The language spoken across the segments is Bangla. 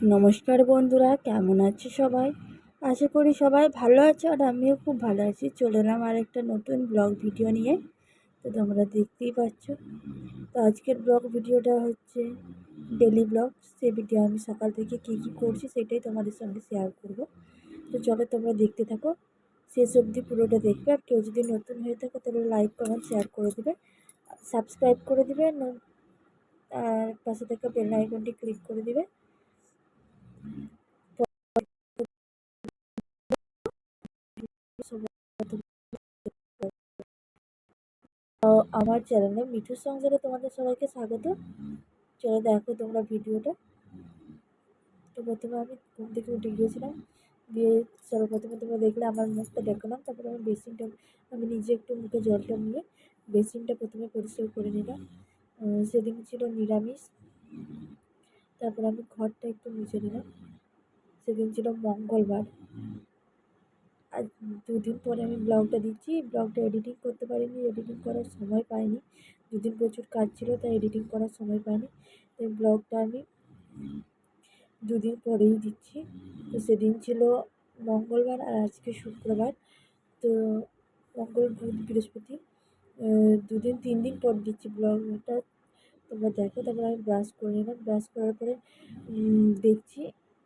নমস্কার বন্ধুরা, কেমন আছো সবাই? আশা করি সবাই ভালো আছো আর আমিও খুব ভালো আছি। চলে এলাম আর একটা নতুন ব্লগ ভিডিও নিয়ে। তো তোমরা দেখতেই পাচ্ছ। তো আজকের ব্লগ ভিডিওটা হচ্ছে ডেলি ব্লগ। সেই ভিডিও আমি সকাল থেকে কী কী করছি সেটাই তোমাদের সঙ্গে শেয়ার করব। তো চলো তোমরা দেখতে থাকো, শেষ অবধি পুরোটা দেখবে। আর কেউ যদি নতুন হয়ে থাকো তাহলে লাইক কমেন্ট শেয়ার করে দেবে, সাবস্ক্রাইব করে দেবে, আর পাশে থাকা বেল আইকনটি ক্লিক করে দেবে। আমার চ্যানেলে মিঠুর সংসারে তোমাদের সবাইকে স্বাগত। চলো দেখো তোমরা ভিডিওটা। তো প্রথমে আমি ঘুম থেকে উঠে গিয়েছিলাম, দিয়ে সর্বপ্রথমে তোমরা দেখলে আমার মুখটা দেখালাম। তারপরে আমি নিজে একটু মুখে জলটা নিয়ে বেসিনটা প্রথমে পরিষ্কার করে নিলাম। সেদিন ছিল নিরামিষ। তারপরে আমি ঘরটা একটু মুছে নিলাম। সেদিন ছিল মঙ্গলবার। আর 2 দিন পরে আমি ব্লগটা দিচ্ছি। ব্লগটা এডিটিং করতে পারিনি, এডিটিং করার সময় পাইনি। 2 দিন প্রচুর কাজ ছিল, তাই এডিটিং করার সময় পাইনি। তাই ব্লগটা আমি 2 দিন পরেই দিচ্ছি। তো সেদিন ছিল মঙ্গলবার আর আজকে শুক্রবার। তো মঙ্গল, বুধ, বৃহস্পতি 2 দিন 3 দিন পর দিচ্ছি ব্লগটা। তোমরা দেখো। তারপরে আমি ব্রাশ করে নিলাম। ব্রাশ করার পরে দেখছি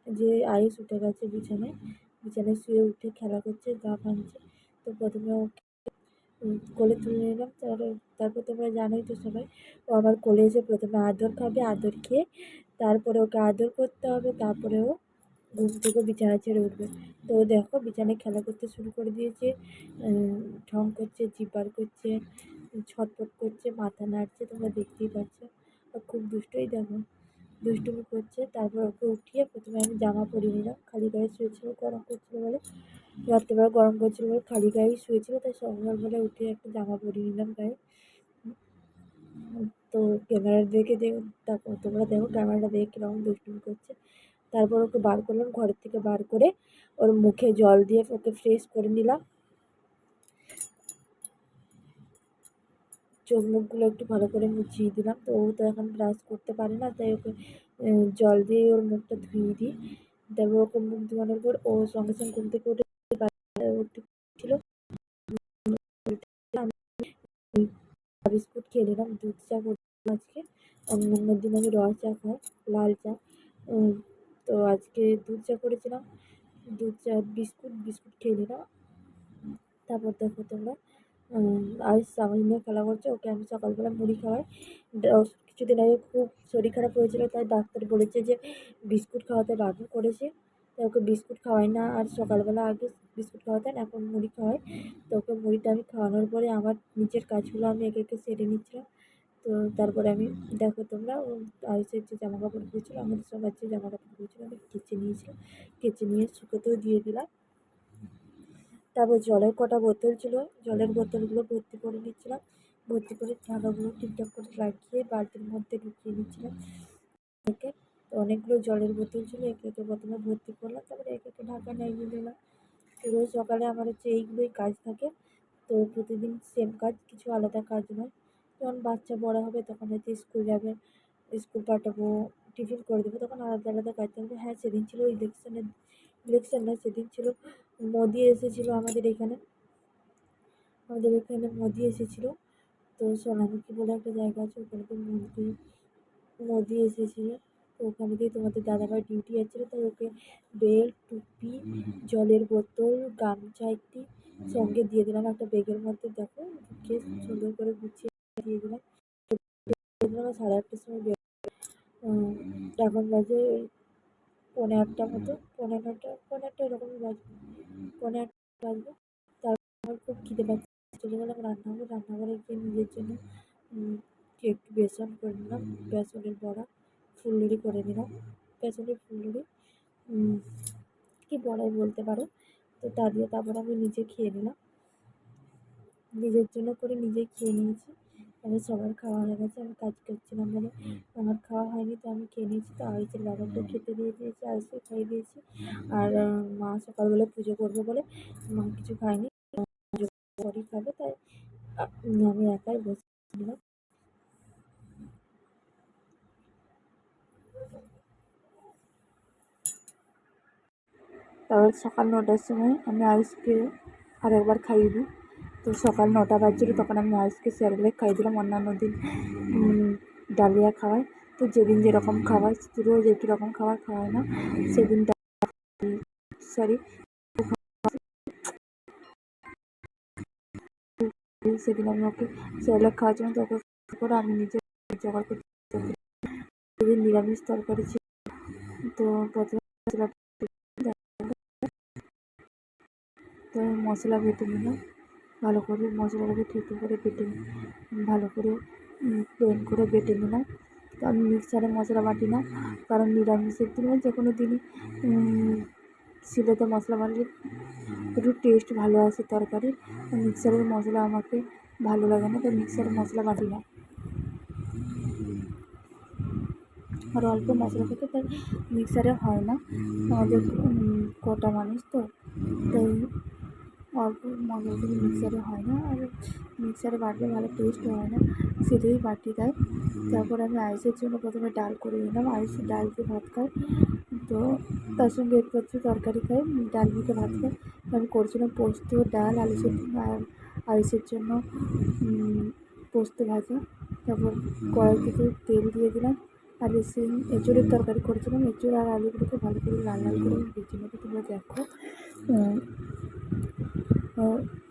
যে আয়ুষ উঠে গেছে বিছানায়। বিছানায় শুয়ে উঠে খেলা করছে, গা ভাঙছে। তো প্রথমে ওকে কোলে তুলে নিলাম। তারপর তোমরা জানোই তো সবাই, ও আমার কোলে এসে প্রথমে আদর খাবে। আদর খেয়ে তারপরে ওকে আদর করতে হবে। তারপরে ও ঘুম থেকে বিছানা ছেড়ে উঠবে। তো দেখো বিছানায় খেলা করতে শুরু করে দিয়েছে। ঢং করছে, জিভ বার করছে, ছটফট করছে, মাথা নাড়ছে, তোমরা দেখতেই পাচ্ছ। আর খুব দুষ্টই দেখো, দুষ্টুমি করছে। তারপর ওকে উঠিয়ে প্রথমে আমি জামা পরিয়ে নিলাম। খালি গায়ে শুয়েছিল, গরম করছিল বলে, রাত্রেবেলা গরম করছিল বলে খালি গায়েই শুয়েছিল। তাই সকালবেলা উঠে একটা জামা পরিয়ে নিলাম গায়ে। তো ক্যামেরা দেখে দেখো, তোমরা দেখো ক্যামেরাটা দেখে কীরকম দুষ্টুমি করছে। তারপর ওকে বার করলাম, ঘরের থেকে বার করে ওর মুখে জল দিয়ে ওকে ফ্রেশ করে নিলাম। চোখ মুখগুলো একটু ভালো করে মুছিয়ে দিলাম। তো ও তো এখন ব্রাশ করতে পারে না, তাই ওকে জল দিয়ে ওর মুখটা ধুয়ে দিই। তারপর ওকে মুখ ধোয়ানোর পর ও সঙ্গে সঙ্গে ঘুম থেকে উঠে ছিল, আমি বিস্কুট খেয়ে নিলাম। দুধ চা করলাম আজকে। অন্য দিন আমি র চা খাই, লাল চা। তো আজকে দুধ চা করেছিলাম। দুধ চা বিস্কুট খেয়ে নিলাম। তারপর দেখো তোমরা, আজ সামাই নিয়ে খেলা করছে। ওকে আমি সকালবেলা মুড়ি খাওয়াই। কিছুদিন আগে খুব শরীর খারাপ হয়েছিল, তাই ডাক্তার বলেছে যে বিস্কুট খাওয়াতে বারণ করেছে। তাই ওকে বিস্কুট খাওয়াই না। আর সকালবেলা আগে বিস্কুট খাওয়াতেন, এখন মুড়ি খাওয়াই। তো ওকে মুড়িটা আমি খাওয়ানোর পরে আমার নিজের কাজগুলো আমি একে একে সেরে নিচ্ছিলাম। তো তারপরে আমি দেখো তোমরা, আয়ুষের যে জামা কাপড় ধুয়েছিল, আমাদের সবার যে জামা কাপড় ধুয়েছিল আমি কেচে নিয়েছিলাম। কেচে নিয়ে শুকোতেও দিয়ে দিলাম। তারপর জলের কটা বোতল ছিল, জলের বোতলগুলো ভর্তি করে নিচ্ছিলাম। ভর্তি করে ঢাকাগুলো ঠিকঠাক করে লাগিয়ে বালতির মধ্যে ঢুকিয়ে নিচ্ছিলাম একে। তো অনেকগুলো জলের বোতল ছিল, একে একে প্রথমে ভর্তি করলাম, তারপরে একে একে ঢাকা লাগিয়ে দিলাম। রোজ সকালে আমার হচ্ছে এইগুলোই কাজ থাকে। তো প্রতিদিন সেম কাজ, কিছু আলাদা কাজ নয়। যখন বাচ্চা বড় হবে তখন হয়তো স্কুল যাবে, স্কুল পাঠাবো, টিফিন করে দেবো, তখন আলাদা আলাদা কাজ থাকবে। হ্যাঁ, সেদিন ছিল ইলেকশন নয়, সেদিন ছিল মোদি এসেছিলো আমাদের এখানে মোদি এসেছিলো। তো সোনামুখী বলে একটা জায়গা আছে, ওখানে তো মোদি এসেছিলো। তো ওখানে দিয়ে তোমাদের দাদাভাই ডিউটি যাচ্ছিলো, তাই ওকে বেল্ট, টুপি, জলের বোতল, গামছা একটি সঙ্গে দিয়ে দিলাম একটা ব্যাগের মধ্যে। দেখো ঢুকিয়ে সুন্দর করে গুছিয়ে দিয়ে দিলাম। 8:30টার সময় এখন বাজে 8:45 মতো, 8:45 এরকমই বাজবে, 8:45 বাজবে। আমার খুব খিদে পাচ্ছে। চলে গেলাম রান্নাঘরে গিয়ে নিজের জন্য একটু বেসন করে নিলাম, বেসনের বড়া, ফুলুরি করে নিলাম। বেসনের ফুলুরি কি বড়াই বলতে পারো। তো তা দিয়ে তারপর আমি নিজে খেয়ে নিলাম। নিজের জন্য করে নিজেই খেয়ে নিয়েছি। আমি সবার খাওয়া হয়ে গেছে, আমি কাজ করছিলাম বলে আমার খাওয়া হয়নি, তো আমি খেয়ে নিয়েছি। তো আয়ুষের বাবাকেও খেতে দিয়ে দিয়েছি, আয়ুষকে খাইয়ে দিয়েছি। আর মা সকালবেলা পুজো করবে বলে মা কিছু খায়নি, পরেই খাবে। তাই আমি একাই বসেছিলাম। তারপর সকাল 9টার সময় আমি আয়ুষকে আরেকবার খাইয়ে দিই। তো সকাল 9টা বাজছিল, তখন আমি আয়ুষকে সেরেলাক খাইয়ে দিলাম। অন্যান্য দিন ডালিয়া খাওয়াই। তো যেদিন যেরকম খাবার, রোজ একই রকম খাবার খাওয়ায় না, সেদিন সরি সেদিন আমি ওকে সেরেলাক খাওয়ার জন্য তোকে করে আমি নিজে জোগাড় করতে। সেদিন নিরামিষ তরকারি ছিল। তো প্রথমে তো মশলা বেটে নিলাম, ভালো করে মশলাটাকে থেতো করে বেটে ভালো করে প্লেন করে বেটে নিলাম। তো আমি মিক্সারে মশলা বাটি না, কারণ নিরামিষের দিনে যে কোনো দিনই শিলেতে মশলা বাটলে একটু টেস্ট ভালো আসে তরকারি। মিক্সারের মশলা আমাকে ভালো লাগে না, তো মিক্সারে মশলা বাটি না। আর অল্প মশলা থেকে তাই মিক্সারে হয় না, আমাদের কটা মানুষ তো, তাই অল্প মশলা থেকে মিক্সারে হয় না। আর মিক্সারে বাটলে ভালো টেস্ট হয় না, সেটাই বাটি দেয়। তারপর আমি আইসের জন্য প্রথমে ডাল করে নিলাম। আইস ডাল দিয়ে ভাত খায়, তো তার সঙ্গে একটু তরকারি খাই, ডাল দিয়ে ভাত খাই। আমি করছিলাম পোস্ত, ডাল, আলু সেদ্ধ আর আইসের জন্য পোস্ত ভাজা। তারপর কড়াই থেকে তেল দিয়ে দিলাম, আর এঁচুড়ের তরকারি করেছিলাম। এঁচুড় আর আলুগুলোকে ভালো করে লাল লাল করে ভেজে নেবো। তোমরা দেখো,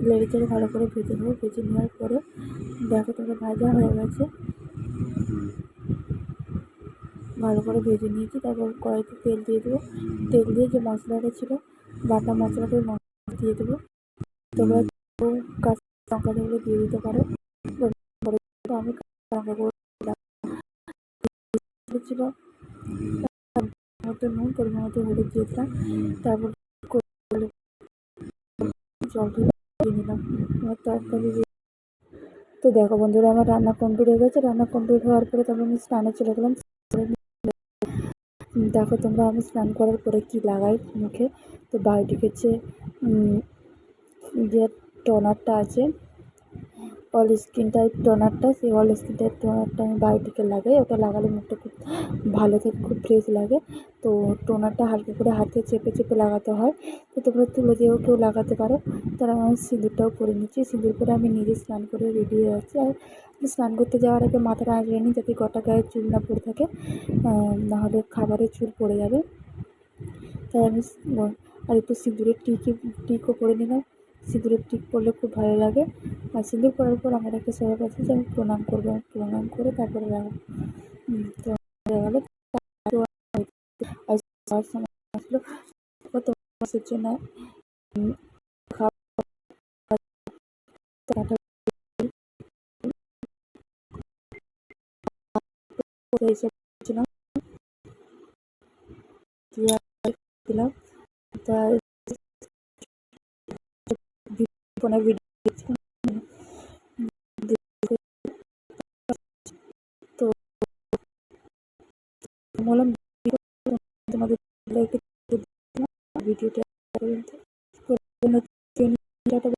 নেড়ে চেড়ে ভালো করে ভেজে নেবো। ভেজে নেওয়ার পরে দেখো তোমরা ভাজা হয়ে গেছে, ভালো করে ভেজে নিয়েছি। তারপর কড়াইতে তেল দিয়ে দেবো। তেল দিয়ে যে মশলাটা ছিল, বাটা মশলাটা মশলা দিয়ে দেবো। তোমরা কাঁচা লঙ্কা থাকলে দিয়ে দিতে পারো। আমি লঙ্কা গুঁড়ো ছিল, মতো নুন, পরিমাণ মতো হলুদ দিয়ে দিলাম। তারপর জল দিয়ে নিলাম আমার তরকারি। তো দেখো বন্ধুরা, আমার রান্না কমপ্লিট হয়ে গেছে। রান্না কমপ্লিট হওয়ার পরে তারপর আমি স্নানে চলে গেলাম। দেখো তোমরা, আমি স্নান করার পরে কি লাগাই মুখে। তো বায়োটিকের যে টোনারটা আছে, অল স্কিন টাইপ টোনারটা, সেই অল স্কিন টাইপ টোনারটা আমি বায়োটিকের লাগাই। ওটা লাগালে মুখটা খুব ভালো থাকে, খুব ফ্রেশ লাগে। তো টোনারটা হালকা করে হাতে চেপে চেপে লাগাতে হয়। তো তোমরা তুলে দিয়েও কেউ লাগাতে পারো। তারা আমি সিঁদুরটাও পরে নিচ্ছি। সিঁদুর পরে আমি নিজে স্নান করে রেডি হয়ে যাচ্ছি। আর স্নান করতে যাওয়ার আগে মাথাটা আঁচড়ে নিই, যাতে গোটা গায়ে চুল না পড়ে থাকে, নাহলে খাবারের চুল পড়ে যাবে। তাই আমি আর একটু সিঁদুরের টিকও পরে নিলাম। সিঁদুরের টিক পরলে খুব ভালো লাগে। আর সিঁদুর পরার পর আমার একটা স্বভাব আছে যে আমি প্রণাম করবো। আমি প্রণাম করে তারপরে তো হয়ে গেলো। সময় আসলো, কত মাসের জন্য দিলাম। তাই ফোনে ভিডিও